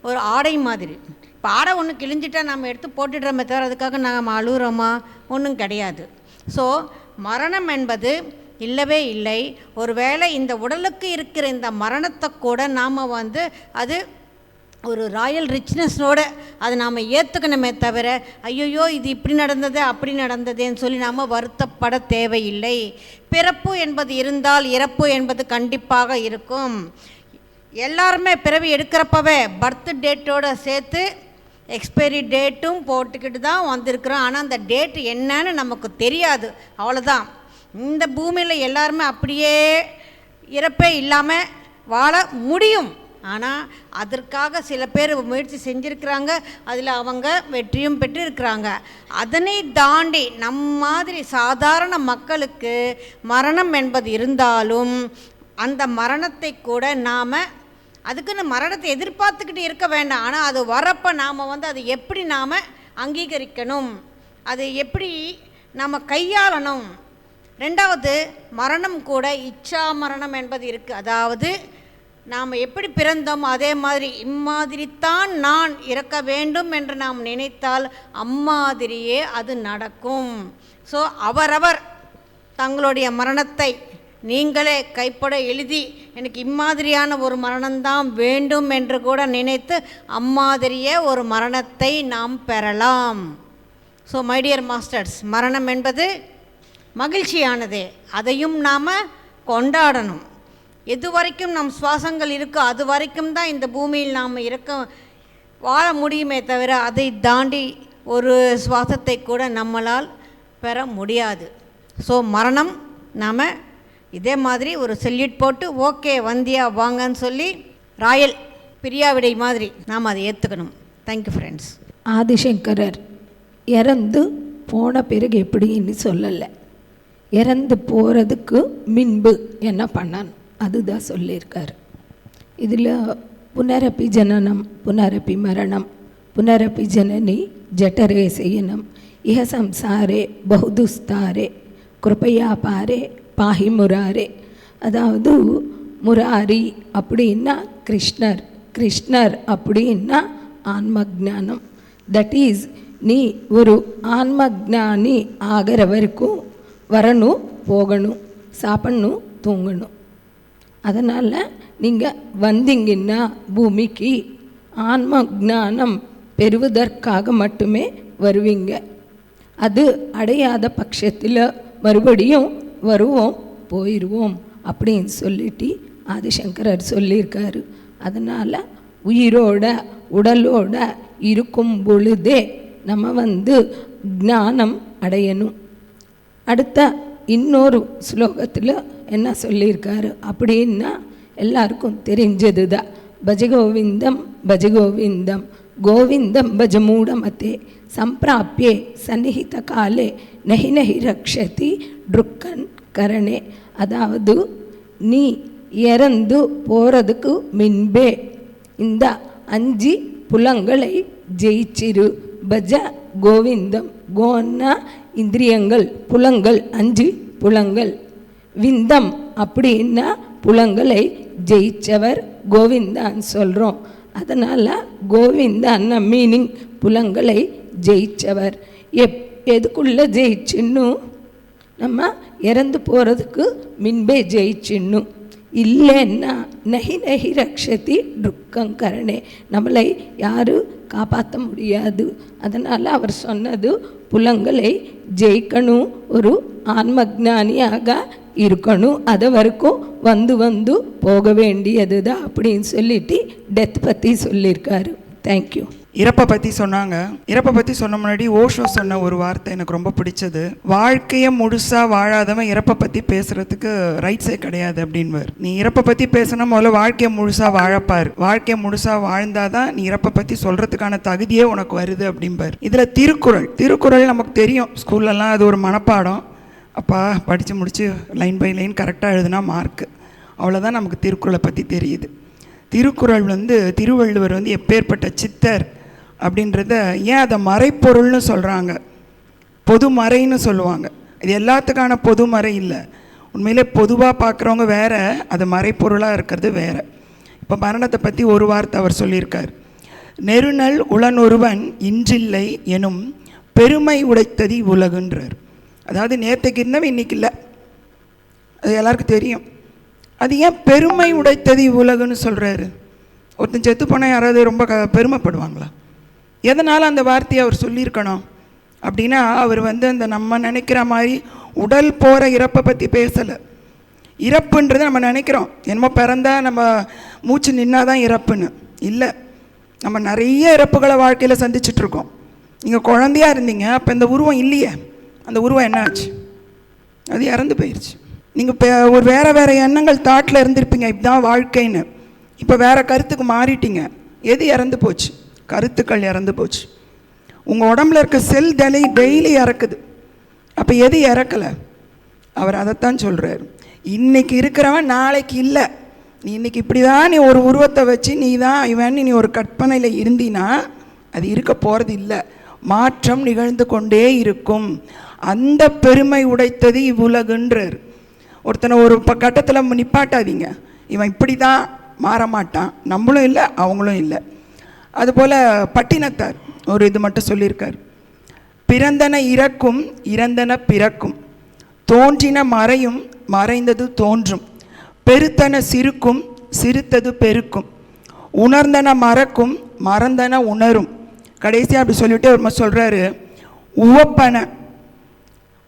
ஒரு ஆடை மாதிரி. இப்போ ஆடை ஒன்று கிழிஞ்சிட்டா நம்ம எடுத்து போட்டுடுறோமே தவிர அதுக்காக நாம் அழுகிறோமா ஒன்றும் கிடையாது. ஸோ மரணம் என்பது இல்லவே இல்லை. ஒருவேளை இந்த உடலுக்கு இருக்கிற இந்த மரணத்தை கூட நாம் அது ஒரு ராயல் ரிச்னஸோட அதை நாம் ஏற்றுக்கணுமே தவிர ஐயோ இது இப்படி நடந்தது அப்படி நடந்ததுன்னு சொல்லி நாம் வருத்தப்பட தேவையில்லை. பிறப்பு என்பது இருந்தால் இறப்பு என்பது கண்டிப்பாக இருக்கும். எல்லாருமே பிறவி எடுக்கிறப்பவே பர்த் டேட்டோடு சேர்த்து எக்ஸ்பைரி டேட்டும் போட்டுக்கிட்டு தான் வந்திருக்கிறோம். ஆனால் அந்த டேட்டு என்னன்னு நமக்கு தெரியாது, அவ்வளோதான். இந்த பூமியில் எல்லாருமே அப்படியே இறப்பே இல்லாமல் வாழ முடியும். ஆனால் அதற்காக சில பேர் முயற்சி செஞ்சுருக்கிறாங்க, அதில் அவங்க வெற்றியும் பெற்றிருக்கிறாங்க. அதனை தாண்டி மாதிரி சாதாரண மக்களுக்கு மரணம் என்பது இருந்தாலும் அந்த மரணத்தை கூட நாம் அதுக்குன்னு மரணத்தை எதிர்பார்த்துக்கிட்டு இருக்க வேண்டாம். ஆனால் அது வரப்போ நாம் அதை எப்படி நாம் அங்கீகரிக்கணும், அது எப்படி நாம் கையாளணும். 2வது, மரணம் கூட இச்சா மரணம் என்பது இருக்குது. அதாவது நாம் எப்படி பிறந்தோம் அதே மாதிரி இம்மாதிரித்தான் நான் இறக்க வேண்டும் என்று நாம் நினைத்தால் அம்மாதிரியே அது நடக்கும். ஸோ அவரவர் தங்களுடைய மரணத்தை நீங்களே கைப்பட எழுதி எனக்கு இம்மாதிரியான ஒரு மரணம்தான் வேண்டும் என்று கூட நினைத்து அம்மாதிரியே ஒரு மரணத்தை நாம் பெறலாம். ஸோ மை டியர் மாஸ்டர்ஸ், மரணம் என்பது மகிழ்ச்சியானதே, அதையும் நாம் கொண்டாடணும். எது வரைக்கும் நம் சுவாசங்கள் இருக்கோ அது வரைக்கும் தான் இந்த பூமியில் நாம் வாழ முடியுமே தவிர அதை தாண்டி ஒரு சுவாசத்தை கூட நம்மளால் பெற முடியாது. ஸோ மரணம் நாம் இதே மாதிரி ஒரு செல்யூட் போட்டு ஓகே வந்தியா வாங்கன்னு சொல்லி ராயல் பிரியாவிடை மாதிரி நாம் அதை ஏற்றுக்கணும். Thank you friends. ஆதிசங்கரர் இறந்து போன பிறகு எப்படின்னு சொல்லலை, இறந்து போகிறதுக்கு முன்பு என்ன பண்ணணும் அதுதான் சொல்லியிருக்கார். இதில் புனரப்பி ஜனனம் புனரப்பி மரணம் புனரப்பி ஜனனி ஜட்டரே செய்யனம் இஹ சம்சாரே பகுதுஸ்தாரே கிருபையா பாரே பாஹி முராரே. அதாவது முராரி அப்படின்னா கிருஷ்ணர், கிருஷ்ணர் அப்படின்னா ஆன்மஜானம். தட் இஸ் நீ ஒரு ஆன்மஜானி ஆகிற வரைக்கும் வரணும், போகணும், சாப்பிடணும், தூங்கணும். அதனால் நீங்கள் வந்தீங்கன்னா பூமிக்கு ஆன்ம ஞானம் பெறுவதற்காக மட்டுமே வருவீங்க. அது அடையாத பட்சத்தில் மறுபடியும் வருவோம் போயிடுவோம் அப்படின்னு சொல்லிட்டு ஆதிசங்கரர் சொல்லியிருக்காரு. அதனால் உயிரோட உடலோட இருக்கும் பொழுதே நம்ம ஞானம் அடையணும். அடுத்த இன்னொரு ஸ்லோகத்தில் என்ன சொல்லியிருக்காரு அப்படின்னா எல்லாருக்கும் தெரிஞ்சது தான். பஜகோவிந்தம் பஜகோவிந்தம் கோவிந்தம் பஜமூடமதே சம்பிராப்பியே சந்நிஹித காலே நஹி நஹி ரக்ஷதி ட்ருக்கன் கரணே. அதாவது நீ இறந்து போகிறதுக்கு முன்பே இந்த 5 புலங்களை ஜெயிச்சிரு. பஜ கோவிந்தம், கோன்னா இந்திரியங்கள், புலங்கள் 5 புலங்கள். விந்தம் அப்படின்னா புலங்களை ஜெயிச்சவர் கோவிந்தான்னு சொல்கிறோம். அதனால் கோவிந்தான்னா மீனிங் புலங்களை ஜெயிச்சவர். எதுக்குள்ளே ஜெயிச்சிடணும்? நம்ம இறந்து போகிறதுக்கு முன்பே ஜெயிச்சிடணும். இல்லைன்னா நகி நகி ரக்ஷதி துக்கங்கரணே, நம்மளை யாரும் காப்பாற்ற முடியாது. அதனால் அவர் சொன்னது புலங்களை ஜெயிக்கணும், ஒரு ஆன்மஜானியாக இருக்கணும், அது வரைக்கும் வந்து வந்து போக வேண்டியது தான் அப்படின்னு சொல்லிட்டு டெத் பற்றி சொல்லியிருக்காரு. தேங்க்யூ. இறப்பை பற்றி சொன்னாங்க. இறப்பை பற்றி சொன்ன முன்னாடி ஓஷோ சொன்ன ஒரு வார்த்தை எனக்கு ரொம்ப பிடிச்சது. வாழ்க்கையை முழுசாக வாழாதவன் இறப்பை பற்றி பேசுகிறதுக்கு ரைட்ஸே கிடையாது அப்படின்வார். நீ இறப்பை பற்றி பேசினா முதல்ல வாழ்க்கையை முழுசாக வாழப்பார். வாழ்க்கையை முழுசாக வாழ்ந்தாதான் நீ இறப்பை பற்றி சொல்கிறதுக்கான தகுதியே உனக்கு வருது அப்படின்பார். இதில் திருக்குறள் நமக்கு தெரியும், ஸ்கூல்லலாம் அது ஒரு மனப்பாடம். அப்பா படித்து முடித்து லைன் பை லைன் கரெக்டாக எழுதுனா மார்க்கு, அவ்வளோதான் நமக்கு திருக்குறளை பற்றி தெரியுது. திருக்குறள் திருவள்ளுவர் எப்பேற்பட்ட சித்தர் அப்படின்றத ஏன் அதை மறைப்பொருள்னு சொல்கிறாங்க, பொதுமறைன்னு சொல்லுவாங்க. இது எல்லாத்துக்கான பொதுமறை இல்லை, உண்மையிலே பொதுவாக பார்க்குறவங்க வேறு, அது மறைப்பொருளாக இருக்கிறது வேறு. இப்போ மரணத்தை பற்றி ஒரு வார்த்தை அவர் சொல்லியிருக்கார். நெருநல் உளனொருவன் இன்றில்லை எனும் பெருமை உடைத்ததி உலகுன்றார். அதாவது நேற்றுக்கு இருந்தவன் இன்னைக்கு இல்லை, அது எல்லாருக்கும் தெரியும். அது ஏன் பெருமை உடைத்தது உலகுன்னு சொல்கிறாரு? ஒருத்தன் செத்து போனால் யாராவது ரொம்ப பெருமைப்படுவாங்களா? எதனால் அந்த வார்த்தையை அவர் சொல்லியிருக்கணும் அப்படின்னா, அவர் அந்த நம்ம நினைக்கிற மாதிரி உடல் போகிற இறப்பை பற்றி பேசலை. இறப்புன்றது நம்ம நினைக்கிறோம் என்னமோ பிறந்தா நம்ம மூச்சு நின்னாதான் இறப்புன்னு. இல்லை, நம்ம நிறைய இறப்புகளை வாழ்க்கையில் சந்திச்சிட்ருக்கோம். நீங்கள் குழந்தையாக இருந்தீங்க, அப்போ இந்த உருவம் இல்லையே, அந்த உருவம் என்ன ஆச்சு? அது இறந்து போயிடுச்சு. நீங்கள் இப்போ ஒரு வேறு எண்ணங்கள் தாட்டில் இருந்திருப்பீங்க, இப்படிதான் வாழ்க்கைன்னு. இப்போ வேறு கருத்துக்கு மாறிட்டீங்க. எது இறந்து போச்சு? கருத்துக்கள் இறந்து போச்சு. உங்கள் உடம்புல இருக்க செல் டெய்லி இறக்குது. அப்போ எது இறக்கலை? அவர் அதைத்தான் சொல்கிறார். இன்றைக்கி இருக்கிறவன் நாளைக்கு இல்லை. நீ இன்றைக்கி இப்படி தான் நீ ஒரு உருவத்தை வச்சு நீ தான் இவன் நீ ஒரு கற்பனையில் இருந்தினா அது இருக்க போகிறது இல்லை. மாற்றம் நிகழ்ந்து கொண்டே இருக்கும். அந்த பெருமை உடைத்தது இவ்வுலகுன்றார். ஒருத்தனை ஒரு கட்டத்தில் நிப்பாட்டாதீங்க, இவன் இப்படி தான் மாற மாட்டான், நம்மளும் இல்லை அவங்களும் இல்லை. அதுபோல் பட்டினத்தார் ஒரு இது மட்டும் சொல்லியிருக்கார். பிறந்தன இறக்கும், இறந்தன பிறக்கும், தோன்றின மறையும், மறைந்தது தோன்றும், பெருத்தன சிறுக்கும், சிறுத்தது பெருக்கும், உணர்ந்தன மறக்கும், மறந்தன உணரும். கடைசியாக அப்படி சொல்லிவிட்டு அவர் சொல்கிறாரு,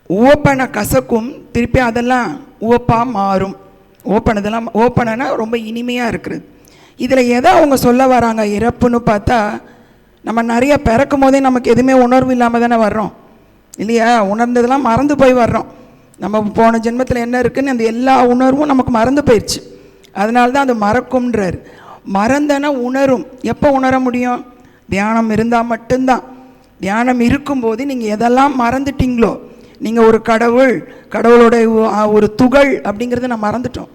உவப்பனை கசக்கும், திருப்பி அதெல்லாம் உவப்பாக மாறும். ஓப்பனா ரொம்ப இனிமையாக இருக்கிறது. இதில் எதை அவங்க சொல்ல வராங்க இறப்புன்னு பார்த்தா, நம்ம நிறைய பிறக்கும் போதே நமக்கு எதுவுமே உணர்வு இல்லாமல் தானே வர்றோம் இல்லையா? உணர்ந்ததெல்லாம் மறந்து போய் வர்றோம். நம்ம போன ஜென்மத்தில் என்ன இருக்குதுன்னு அந்த எல்லா உணர்வும் நமக்கு மறந்து போயிடுச்சு. அதனால தான் அது மறக்கும்ன்றார். மறந்தன உணரும். எப்போ உணர முடியும்? தியானம் இருந்தால் மட்டும்தான். தியானம் இருக்கும்போது நீங்கள் எதெல்லாம் மறந்துட்டீங்களோ, நீங்கள் ஒரு கடவுளோட ஒரு துகள் அப்படிங்கிறத நான் மறந்துட்டோம்,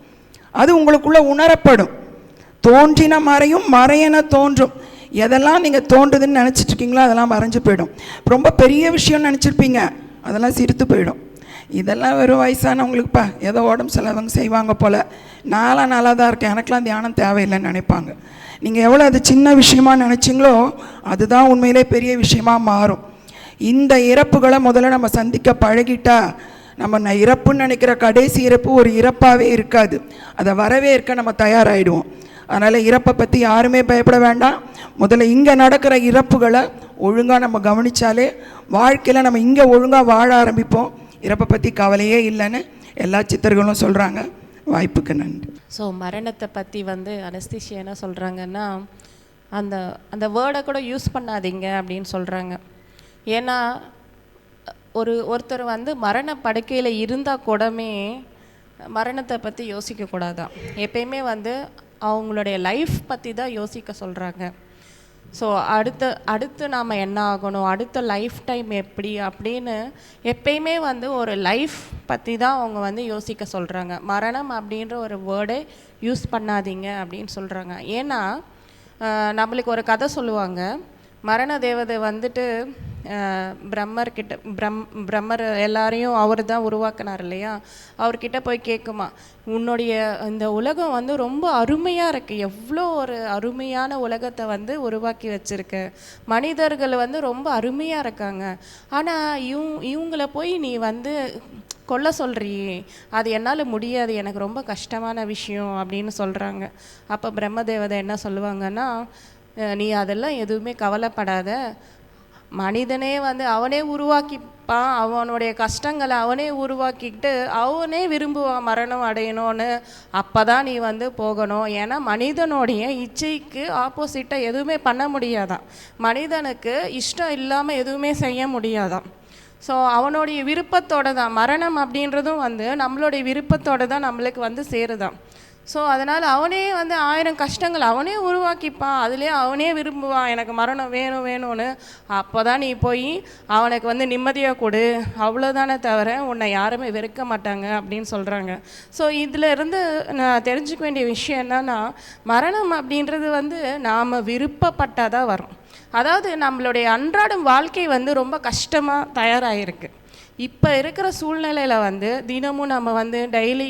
அது உங்களுக்குள்ளே உணரப்படும். தோன்றின மறையும், மறையன தோன்றும். எதெல்லாம் நீங்கள் தோன்றுதுன்னு நினச்சிட்ருக்கீங்களோ அதெல்லாம் மறைஞ்சு போயிடும். ரொம்ப பெரிய விஷயம்னு நினச்சிருப்பீங்க, அதெல்லாம் சிரித்து போயிடும். இதெல்லாம் வெறும் வயசானவங்களுக்குப்பா, ஏதோ உடம்பு செலவங்க செய்வாங்க போல், நல்லா தான் இருக்கேன், எனக்கெலாம் தியானம் தேவையில்லைன்னு நினைப்பாங்க. நீங்கள் எவ்வளோ அது சின்ன விஷயமா நினச்சிங்களோ அதுதான் உண்மையிலே பெரிய விஷயமாக மாறும். இந்த இறப்புகளை முதல்ல நம்ம சந்திக்க பழகிட்டா, நம்ம இறப்புன்னு நினைக்கிற கடைசி இறப்பு ஒரு இறப்பாகவே இருக்காது. அதை வரவேற்க நம்ம தயாராகிடுவோம். அதனால் இறப்பை பற்றி யாருமே பயப்பட வேண்டாம். முதல்ல இங்கே நடக்கிற இறப்புகளை ஒழுங்காக நம்ம கவனித்தாலே வாழ்க்கையில் நம்ம இங்கே ஒழுங்காக வாழ ஆரம்பிப்போம். இறப்பை பற்றி கவலையே இல்லைன்னு எல்லா சித்தர்களும் சொல்கிறாங்க. வாய்ப்புக்கு நன்றி. ஸோ மரணத்தை பற்றி அனஸ்தீசியா என்ன சொல்கிறாங்கன்னா, அந்த அந்த வேர்டை கூட யூஸ் பண்ணாதீங்க அப்படின்னு சொல்கிறாங்க. ஏன்னா ஒருத்தர் மரண படுக்கையில் இருந்தால் கூடமே மரணத்தை பற்றி யோசிக்கக்கூடாதான். எப்பயுமே அவங்களுடைய லைஃப் பற்றி தான் யோசிக்க சொல்கிறாங்க. ஸோ அடுத்து நாம் என்ன ஆகணும், அடுத்த லைஃப் டைம் எப்படி அப்படின்னு எப்பயுமே ஒரு லைஃப் பற்றி தான் அவங்க யோசிக்க சொல்கிறாங்க. மரணம் அப்படின்ற ஒரு வேர்டை யூஸ் பண்ணாதீங்க அப்படின்னு சொல்கிறாங்க. ஏன்னா நம்மளுக்கு ஒரு கதை சொல்லுவாங்க. மரண தேவதை வந்துட்டு பிரம்மர்கிட்ட பிரம்மர் எல்லாரையும் அவர் தான் உருவாக்குனார் இல்லையா, அவர்கிட்ட போய் கேட்குமா, உன்னுடைய இந்த உலகம் வந்து ரொம்ப அருமையாக இருக்குது, எவ்வளோ ஒரு அருமையான உலகத்தை வந்து உருவாக்கி வச்சுருக்க, மனிதர்கள் வந்து ரொம்ப அருமையாக இருக்காங்க, ஆனால் இவங்கள போய் நீ வந்து கொல்ல சொல்கிறியே, அது என்னால் முடியாது, எனக்கு ரொம்ப கஷ்டமான விஷயம் அப்படின்னு சொல்கிறாங்க. அப்போ பிரம்மதேவதை என்ன சொல்லுவாங்கன்னா, நீ அதெல்லாம் எதுவுமே கவலைப்படாத, மனிதனே வந்து அவனே உருவாக்கிப்பான், அவனுடைய கஷ்டங்களை அவனே உருவாக்கிக்கிட்டு அவனே விரும்புவான் மரணம் அடையணும்னு, அப்போ தான் நீ வந்து போகணும். ஏன்னா மனிதனுடைய இச்சைக்கு ஆப்போசிட்டாக எதுவுமே பண்ண முடியாதான், மனிதனுக்கு இஷ்டம் இல்லாமல் எதுவுமே செய்ய முடியாதான். ஸோ அவனுடைய விருப்பத்தோடு தான் மரணம் அப்படின்றதும் வந்து நம்மளுடைய விருப்பத்தோடு தான் நம்மளுக்கு வந்து சேருதான். ஸோ அதனால் அவனே வந்து 1000 கஷ்டங்கள் அவனே உருவாக்கிப்பான், அதுலேயே அவனே விரும்புவான் எனக்கு மரணம் வேணும் வேணும்னு. அப்போ தான் நீ போய் அவனுக்கு வந்து நிம்மதியாக கொடு, அவ்வளோதானே தவிர உன்னை யாருமே வெறுக்க மாட்டாங்க அப்படின்னு சொல்கிறாங்க. ஸோ இதில் இருந்து நான் தெரிஞ்சுக்க வேண்டிய விஷயம் என்னன்னா, மரணம் அப்படின்றது வந்து நாம் விருப்பப்பட்டால் தான் வரும். அதாவது நம்மளுடைய அன்றாடம் வாழ்க்கை வந்து ரொம்ப கஷ்டமாக தயாராகிருக்கு. இப்போ இருக்கிற சூழ்நிலையில் வந்து தினமும் நம்ம வந்து டெய்லி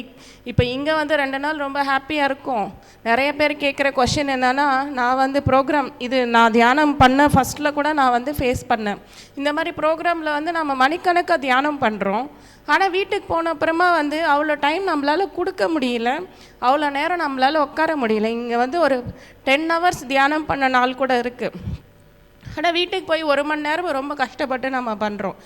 இப்போ இங்கே வந்து 2 நாள் ரொம்ப ஹாப்பியாக இருக்கும். நிறைய பேர் கேட்குற கொஷின் என்னென்னா, நான் வந்து ப்ரோக்ராம் இது நான் தியானம் பண்ண ஃபஸ்ட்டில் கூட நான் வந்து ஃபேஸ் பண்ணேன். இந்த மாதிரி ப்ரோக்ராமில் வந்து நம்ம மணிக்கணக்காக தியானம் பண்ணுறோம், ஆனால் வீட்டுக்கு போன அப்புறமா வந்து அவ்வளோ டைம் நம்மளால் கொடுக்க முடியல, அவ்வளோ நேரம் நம்மளால் உட்கார முடியல. இங்கே வந்து ஒரு 10 hours தியானம் பண்ண நாள் கூட இருக்குது. ஆனால் வீட்டுக்கு போய் 1 மணி நேரம் ரொம்ப கஷ்டப்பட்டு நம்ம பண்ணுறோம்.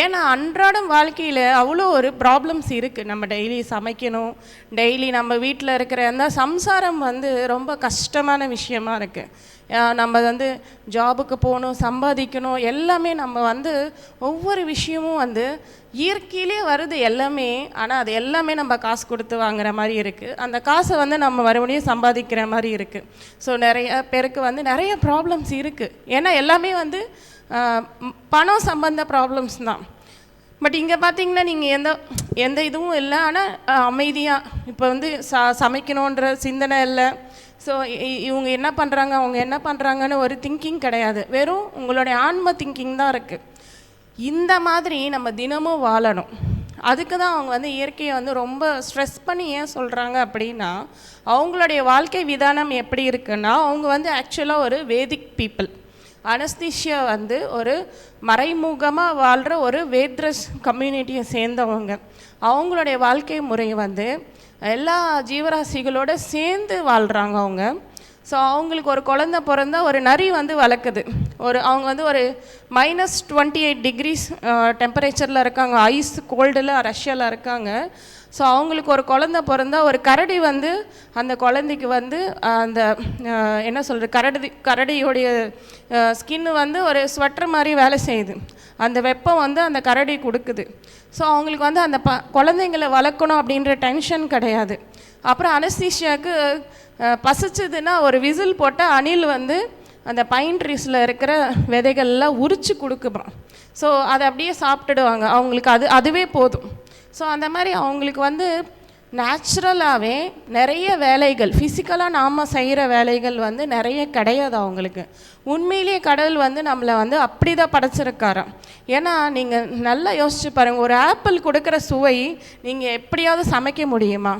ஏன்னா அன்றாடம் வாழ்க்கையில் அவ்வளோ ஒரு ப்ராப்ளம்ஸ் இருக்குது. நம்ம டெய்லி சமைக்கணும், டெய்லி நம்ம வீட்டில் இருக்கிற அந்த சம்சாரம் வந்து ரொம்ப கஷ்டமான விஷயமா இருக்குது. நம்ம வந்து ஜாபுக்கு போகணும், சம்பாதிக்கணும், எல்லாமே நம்ம வந்து ஒவ்வொரு விஷயமும் வந்து இயற்கையிலே வருது எல்லாமே, ஆனால் அது எல்லாமே நம்ம காசு கொடுத்து வாங்குற மாதிரி இருக்குது. அந்த காசை வந்து நம்ம மறுபடியும் சம்பாதிக்கிற மாதிரி இருக்குது. ஸோ நிறைய பேருக்கு வந்து நிறைய ப்ராப்ளம்ஸ் இருக்குது. ஏன்னா எல்லாமே வந்து பணம் சம்பந்த ப்ராப்ளம்ஸ் தான். பட் இங்கே பார்த்தீங்கன்னா நீங்கள் எந்த இதுவும் இல்லை, ஆனால் அமைதியாக இப்போ வந்து சமைக்கணுன்ற சிந்தனை இல்லை. ஸோ இவங்க என்ன பண்ணுறாங்க அவங்க என்ன பண்ணுறாங்கன்னு ஒரு திங்கிங் கிடையாது, வெறும் உங்களுடைய ஆன்ம திங்கிங் தான் இருக்குது. இந்த மாதிரி நம்ம தினமும் வாழணும். அதுக்கு தான் அவங்க வந்து இயற்கையை வந்து ரொம்ப ஸ்ட்ரெஸ் பண்ணி ஏன் சொல்கிறாங்க அப்படின்னா, அவங்களுடைய வாழ்க்கை விதானம் எப்படி இருக்குன்னா, அவங்க வந்து ஆக்சுவலாக ஒரு வேதிக் பீப்புள். அனஸ்தீஷியா வந்து ஒரு மறைமுகமாக வாழ்கிற ஒரு வேத்ரஸ் கம்யூனிட்டியை சேர்ந்தவங்க. அவங்களுடைய வாழ்க்கை முறை வந்து எல்லா ஜீவராசிகளோடு சேர்ந்து வாழ்கிறாங்க அவங்க. ஸோ அவங்களுக்கு ஒரு குழந்தை பிறந்தா ஒரு நரி வந்து வளர்க்குது. அவங்க வந்து ஒரு -28 degrees டெம்பரேச்சரில் இருக்காங்க, ஐஸ் கோல்டில் ரஷ்யாவில் இருக்காங்க. ஸோ அவங்களுக்கு ஒரு குழந்தை பிறந்தா ஒரு கரடி வந்து அந்த குழந்தைக்கு வந்து அந்த என்ன சொல்கிறது கரடியோடைய ஸ்கின்னு வந்து ஒரு ஸ்வெட்டர் மாதிரி வேலை செய்யுது, அந்த வெப்பம் வந்து அந்த கரடி கொடுக்குது. ஸோ அவங்களுக்கு வந்து அந்த குழந்தைங்களை வளர்க்கணும் அப்படின்ற டென்ஷன் கிடையாது. அப்புறம் அனஸ்தீஷியாவுக்கு பசிச்சதுன்னா ஒரு விசில் போட்டால் அணில் வந்து அந்த பைன் ட்ரீஸில் இருக்கிற விதைகள்லாம் உரித்து கொடுக்குறோம். ஸோ அதை அப்படியே சாப்பிட்டுடுவாங்க, அவங்களுக்கு அதுவே போதும். ஸோ அந்த மாதிரி அவங்களுக்கு வந்து நேச்சுரலாகவே நிறைய வேலைகள், ஃபிசிக்கலாக நாம் செய்கிற வேலைகள் வந்து நிறைய கிடையாது அவங்களுக்கு. உண்மையிலேயே கடவுள் வந்து நம்மளை வந்து அப்படி தான் படைச்சிருக்காராம். ஏன்னா நீங்கள் நல்லா யோசிச்சு பாருங்கள், ஒரு ஆப்பிள் கொடுக்குற சுவை நீங்கள் எப்படியாவது சமைக்க முடியுமா?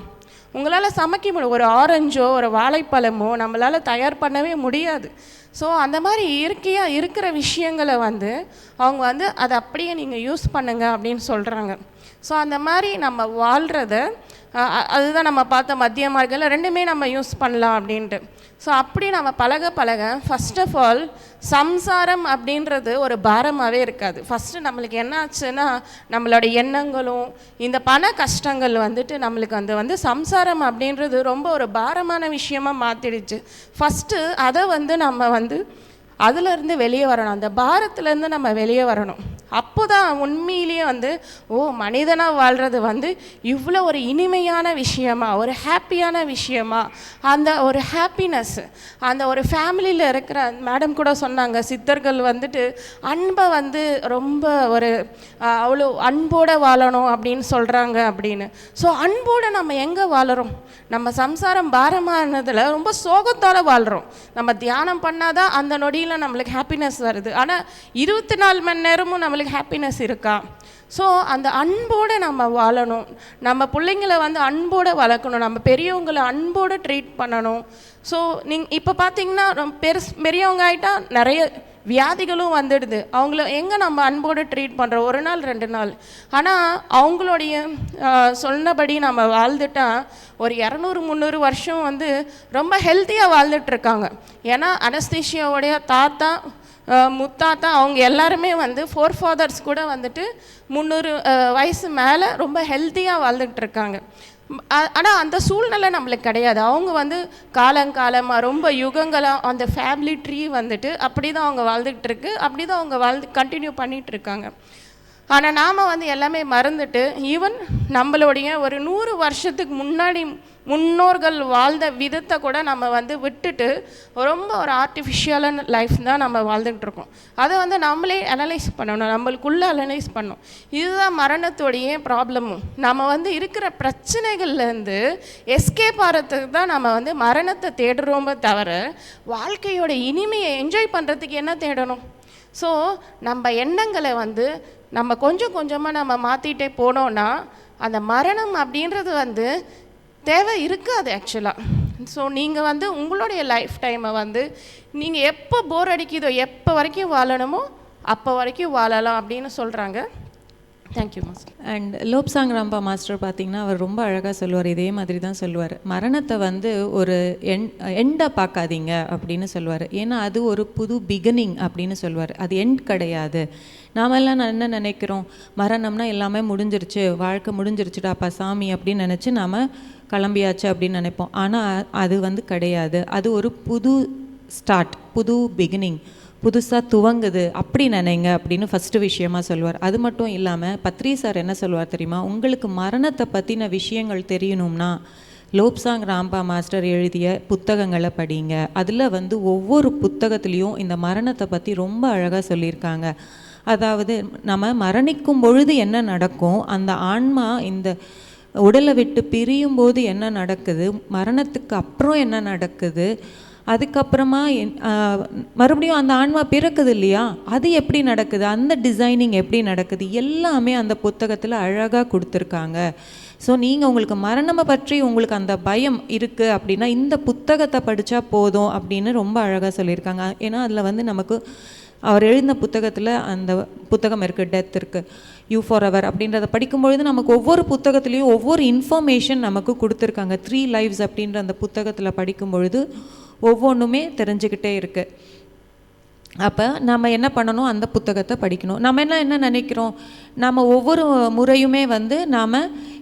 உங்களால் சமைக்க முடியும். ஒரு ஆரஞ்சோ ஒரு வாழைப்பழமோ நம்மளால் தயார் பண்ணவே முடியாது. ஸோ அந்த மாதிரி இயற்கையாக இருக்கிற விஷயங்களை வந்து அவங்க வந்து அதை அப்படியே நீங்கள் யூஸ் பண்ணுங்க அப்படின்னு சொல்கிறாங்க. ஸோ அந்த மாதிரி நம்ம வாழ்கிறத அதுதான் நம்ம பார்த்த மத்திய மார்க்கத்தில் 2மே நம்ம யூஸ் பண்ணலாம் அப்படின்ட்டு. ஸோ அப்படி நம்ம பழக ஃபஸ்ட் ஆஃப் ஆல் சம்சாரம் அப்படின்றது ஒரு பாரமாகவே இருக்காது. ஃபஸ்ட்டு நம்மளுக்கு என்ன ஆச்சுன்னா, நம்மளோட எண்ணங்களும் இந்த பண கஷ்டங்கள் வந்துட்டு நம்மளுக்கு வந்து சம்சாரம் அப்படின்றது ரொம்ப ஒரு பாரமான விஷயமாக மாற்றிடுச்சு. ஃபஸ்ட்டு அதை வந்து நம்ம வந்து அதிலேருந்து வெளியே வரணும், அந்த பாரத்துலேருந்து நம்ம வெளியே வரணும். அப்போ தான் உண்மையிலேயே வந்து மனிதனாக வாழ்கிறது வந்து இவ்வளோ ஒரு இனிமையான விஷயமா, ஒரு ஹாப்பியான விஷயமா, அந்த ஒரு ஹாப்பினஸ், அந்த ஒரு ஃபேமிலியில் இருக்கிற மேடம் கூட சொன்னாங்க, சித்தர்கள் வந்துட்டு அன்பை வந்து ரொம்ப ஒரு அவ்வளோ அன்போடு வாழணும் அப்படின்னு சொல்கிறாங்க அப்படின்னு. ஸோ அன்போடு நம்ம எங்கே வாழறோம்? நம்ம சம்சாரம் பாரமானதில் ரொம்ப சோகத்தோடு வாழ்கிறோம். நம்ம தியானம் பண்ணாதான் அந்த நொடியில் நம்மளுக்கு ஹாப்பினஸ் வருது. ஆனால் 24 மணி நேரமும் நம்மளுக்கு ஹாப்பினஸ் இருக்கா? ஸோ அந்த அன்போடு நம்ம வாழணும். நம்ம பிள்ளைங்களை வந்து அன்போடு வளர்க்கணும். நம்ம பெரியவங்களை அன்போடு ட்ரீட் பண்ணணும். ஸோ இப்போ பார்த்தீங்கன்னா பெரியவங்க ஆகிட்டா நிறைய வியாதிகளும் வந்துடுது. அவங்கள எங்கே நம்ம அன்போடு ட்ரீட் பண்ணுறோம்? 1 நாள் 2 நாள். ஆனால் அவங்களுடைய சொன்னபடி நம்ம வாழ்ந்துட்டா ஒரு 200-300 வருஷம் வந்து ரொம்ப ஹெல்த்தியாக வாழ்ந்துட்டுருக்காங்க. ஏன்னா அனஸ்தீஷியாவுடைய தாத்தா முத்தாத்தா அவங்க எல்லாருமே வந்து ஃபோர்ஃபாதர்ஸ் கூட வந்துட்டு 300 வயசு மேலே ரொம்ப ஹெல்த்தியாக வாழ்ந்துட்டுருக்காங்க. ஆனால் அந்த சூழ்நிலை நம்மளுக்கு கிடையாது. அவங்க வந்து காலங்காலமாக ரொம்ப யுகங்களாக அந்த ஃபேமிலி ட்ரீ வந்துட்டு அப்படி தான் அவங்க வாழ்ந்துகிட்ருக்கு, அப்படி தான் அவங்க கண்டினியூ பண்ணிகிட்ருக்காங்க. ஆனால் நாம் வந்து எல்லாமே மறந்துட்டு ஈவன் நம்மளுடைய ஒரு 100 வருஷத்துக்கு முன்னாடி முன்னோர்கள் வாழ்ந்த விதத்தை கூட நம்ம வந்து விட்டுட்டு ரொம்ப ஒரு ஆர்டிஃபிஷியலான லைஃப் தான் நம்ம வாழ்ந்துகிட்ருக்கோம். அதை வந்து நம்மளே அனலைஸ் பண்ணணும், நம்மளுக்குள்ளே அனலைஸ் பண்ணணும். இதுதான் மரணத்தோடைய ப்ராப்ளமும். நம்ம வந்து இருக்கிற பிரச்சனைகள்லேருந்து எஸ்கேப் ஆகிறதுக்கு தான் நம்ம வந்து மரணத்தை தேடுறோமே தவிர வாழ்க்கையோட இனிமையை என்ஜாய் பண்ணுறதுக்கு என்ன தேடணும்? ஸோ நம்ம எண்ணங்களை வந்து நம்ம கொஞ்சம் கொஞ்சமாக நம்ம மாற்றிட்டே போனோன்னா அந்த மரணம் அப்படின்றது வந்து தேவை இருக்காது ஆக்சுவலாக. ஸோ நீங்கள் வந்து உங்களுடைய லைஃப் டைமை வந்து நீங்கள் எப்போ போர் அடிக்குதோ எப்போ வரைக்கும் வாழணுமோ அப்போ வரைக்கும் வாழலாம் அப்படின்னு சொல்கிறாங்க. Thank you master. And Lobsang Rampa master பார்த்திங்கன்னா அவர் ரொம்ப அழகாக சொல்லுவார், இதே மாதிரி தான் சொல்லுவார். மரணத்தை வந்து ஒரு எண்டை பார்க்காதீங்க அப்படின்னு சொல்லுவார். ஏன்னா அது ஒரு புது பிகினிங் அப்படின்னு சொல்லுவார். அது எண்ட் கிடையாது. நாமெல்லாம் என்ன நினைக்கிறோம், மரணம்னா எல்லாமே முடிஞ்சிருச்சு, வாழ்க்கை முடிஞ்சிருச்சுடா அப்பா சாமி அப்படின்னு நினச்சி நாம் கிளம்பியாச்சு அப்படின்னு நினைப்போம். ஆனால் அது வந்து கிடையாது. அது ஒரு புது ஸ்டார்ட், புது பிகினிங், புதுசாக துவங்குது அப்படி நினைங்க அப்படின்னு ஃபஸ்ட்டு விஷயமா சொல்லுவார். அது மட்டும் இல்லாமல் பத்ரி சார் என்ன சொல்லுவார் தெரியுமா, உங்களுக்கு மரணத்தை பற்றின விஷயங்கள் தெரியணும்னா லோப்சாங் ராம்பா மாஸ்டர் எழுதிய புத்தகங்களை படிங்க. அதில் வந்து ஒவ்வொரு புத்தகத்துலேயும் இந்த மரணத்தை பற்றி ரொம்ப அழகாக சொல்லியிருக்காங்க. அதாவது நம்ம மரணிக்கும் பொழுது என்ன நடக்கும், அந்த ஆன்மா இந்த உடலை விட்டு பிரியும் போது என்ன நடக்குது, மரணத்துக்கு அப்புறம் என்ன நடக்குது, அதுக்கப்புறமா மறுபடியும் அந்த ஆன்மா பிறக்குது இல்லையா, அது எப்படி நடக்குது, அந்த டிசைனிங் எப்படி நடக்குது, எல்லாமே அந்த புத்தகத்தில் அழகாக கொடுத்துருக்காங்க. ஸோ நீங்கள் உங்களுக்கு மரணமை பற்றி உங்களுக்கு அந்த பயம் இருக்குது அப்படின்னா இந்த புத்தகத்தை படித்தா போதும் அப்படின்னு ரொம்ப அழகாக சொல்லியிருக்காங்க. ஏன்னா அதில் வந்து நமக்கு அவர் எழுதின புத்தகத்தில் அந்த புத்தகம் இருக்குது, டெத் இருக்குது, யூ ஃபார் எவர் அப்படின்றத படிக்கும்பொழுது நமக்கு ஒவ்வொரு புத்தகத்துலேயும் ஒவ்வொரு இன்ஃபர்மேஷன் நமக்கு கொடுத்துருக்காங்க. 3 lives அப்படின்ற அந்த புத்தகத்தில் படிக்கும்பொழுது ஒவ்வொன்றுமே தெரிஞ்சுக்கிட்டே இருக்குது. அப்போ நம்ம என்ன பண்ணணும், அந்த புத்தகத்தை படிக்கணும். நம்ம என்ன நினைக்கிறோம், நம்ம ஒவ்வொரு முறையுமே வந்து நாம்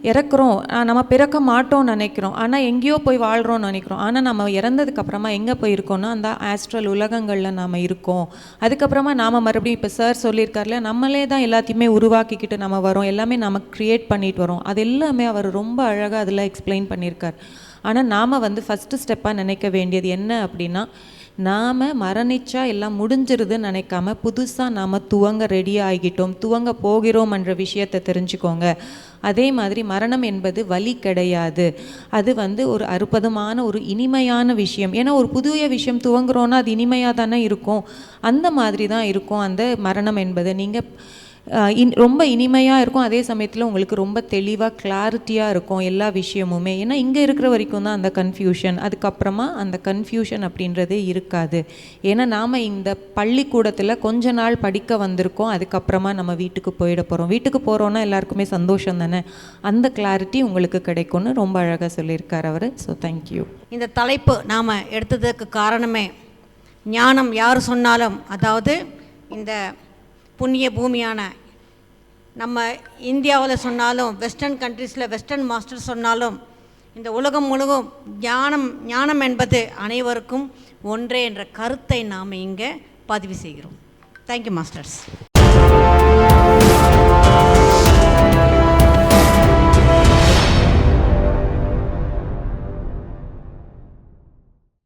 இறக்குறோம், நம்ம பிறக்க மாட்டோம்னு நினைக்கிறோம், ஆனால் எங்கேயோ போய் வாழ்கிறோம்னு நினைக்கிறோம். ஆனால் நம்ம இறந்ததுக்கப்புறமா எங்கே போயிருக்கோன்னா அந்த ஆஸ்ட்ரல் உலகங்களில் நாம் இருக்கோம். அதுக்கப்புறமா நாம் மறுபடியும் இப்போ சார் சொல்லியிருக்காருல, நம்மளே தான் எல்லாத்தையுமே உருவாக்கிக்கிட்டு நம்ம வரோம், எல்லாமே நம்ம க்ரியேட் பண்ணிட்டு வரோம். அது எல்லாமே அவர் ரொம்ப அழகாக அதில் எக்ஸ்பிளைன் பண்ணியிருக்கார். ஆனால் நாம் வந்து ஃபஸ்ட்டு ஸ்டெப்பாக நினைக்க வேண்டியது என்ன அப்படின்னா, நாம் மரணிச்சா எல்லாம் முடிஞ்சிருதுன்னு நினைக்காம புதுசாக நாம் துவங்க ரெடி ஆகிட்டோம், துவங்க போகிறோம்ன்ற விஷயத்தை தெரிஞ்சுக்கோங்க. அதே மாதிரி மரணம் என்பது வலி கிடையாது, அது வந்து ஒரு அற்புதமான ஒரு இனிமையான விஷயம். ஏன்னா ஒரு புதிய விஷயம் துவங்குறோன்னா அது இனிமையாக தானே இருக்கும், அந்த மாதிரி தான் இருக்கும் அந்த மரணம் என்பது. நீங்கள் ரொம்ப இனிமையாக இருக்கும், அதே சமயத்தில் உங்களுக்கு ரொம்ப தெளிவாக கிளாரிட்டியாக இருக்கும் எல்லா விஷயமுமே. ஏன்னா இங்கே இருக்கிற வரைக்கும் தான் அந்த கன்ஃபியூஷன், அதுக்கப்புறமா அந்த கன்ஃபியூஷன் அப்படின்றதே இருக்காது. ஏன்னா நாம் இந்த பள்ளிக்கூடத்தில் கொஞ்ச நாள் படிக்க வந்திருக்கோம், அதுக்கப்புறமா நம்ம வீட்டுக்கு போயிட போகிறோம். வீட்டுக்கு போகிறோன்னா எல்லாருக்குமே சந்தோஷம் தானே, அந்த கிளாரிட்டி உங்களுக்கு கிடைக்கும்னு ரொம்ப அழகாக சொல்லியிருக்கார் அவர். So thank you. இந்த தலைப்பு நாம் எடுத்ததுக்கு காரணமே, ஞானம் யார் சொன்னாலும், அதாவது இந்த புண்ணிய பூமியான நம்ம இந்தியாவில் சொன்னாலும், வெஸ்டர்ன் கண்ட்ரீஸில் வெஸ்டர்ன் மாஸ்டர் சொன்னாலும், இந்த உலகம் முழுவதும் ஞானம் என்பது அனைவருக்கும் ஒன்றே என்ற கருத்தை நாம் இங்கே பதிவு செய்கிறோம். Thank you masters.